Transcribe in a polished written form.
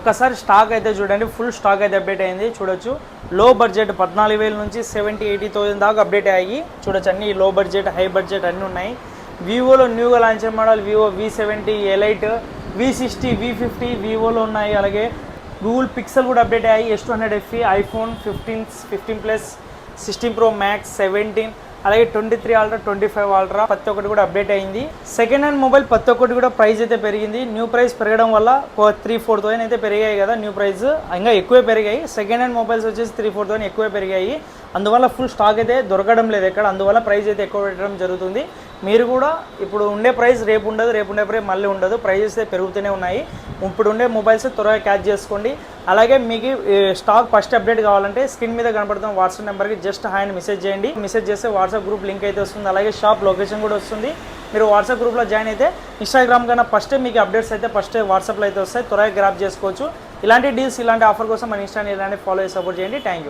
ఒకసారి స్టాక్ అయితే చూడండి, ఫుల్ స్టాక్ అయితే అప్డేట్ అయింది చూడొచ్చు. లో బడ్జెట్ 14,000 నుంచి 70-80,000 దాకా అప్డేట్ అయ్యి చూడొచ్చు. అన్ని లో బడ్జెట్, హై బడ్జెట్ అన్నీ ఉన్నాయి. వివోలో న్యూగా లాంచ్ అయిన model Vivo V70, elite, V60, V50 వివోలో ఉన్నాయి. అలాగే గూగుల్ పిక్సెల్ కూడా అప్డేట్ అయ్యాయి. S200 FE, iPhone 15 plus, 16 Pro Max, 17, అలాగే 23 అల్ట్రా, 25 అల్ట్రా ప్రతి ఒక్కటి కూడా అప్డేట్ అయింది. సెకండ్ హ్యాండ్ మొబైల్ ప్రతి ఒక్కటి కూడా ప్రైస్ అయితే పెరిగింది. న్యూ ప్రైస్ పెరగడం వల్ల 3-4,000 అయితే పెరిగాయి కదా న్యూ ప్రైస్, ఇంకా ఎక్కువే పెరిగాయి. సెకండ్ హ్యాండ్ మొబైల్స్ వచ్చేసి 3-4,000 ఎక్కువే పెరిగాయి. అందువల్ల ఫుల్ స్టాక్ అయితే దొరకడం లేదు ఎక్కడ, అందువల్ల ప్రైస్ అయితే ఎక్కువ పెట్టడం జరుగుతుంది. మీరు కూడా ఇప్పుడు ఉండే ప్రైస్ రేపు ఉండదు, రేపు ఉండే ప్రైస్ మళ్ళీ ఉండదు, ప్రైజెస్ అయితే పెరుగుతూనే ఉన్నాయి. ఇప్పుడు ఉండే మొబైల్స్ త్వరగా క్యాచ్ చేసుకోండి. అలాగే మీకు స్టాక్ ఫస్ట్ అప్డేట్ కావాలంటే స్క్రీన్ మీద కనపడుతున్న వాట్సాప్ నెంబర్కి జస్ట్ హాయ్ అని మెసేజ్ చేయండి. మెసేజ్ చేస్తే వాట్సాప్ గ్రూప్ లింక్ అయితే వస్తుంది, అలాగే షాప్ లొకేషన్ కూడా వస్తుంది. మీరు వాట్సాప్ గ్రూప్లో జాయిన్ అయితే ఇన్స్టాగ్రామ్ కన్నా ఫస్టే మీకు అప్డేట్స్ అయితే ఫస్టే వాట్సాప్లో అయితే వస్తాయి, త్వరగా గ్రాప్ చేసుకోవచ్చు. ఇలాంటి డీల్స్, ఇలాంటి ఆఫర్ కోసం మన ఇన్స్టాని ఇలాంటి ఫాలో చేసి సపోర్ట్ చేయండి. Thank you.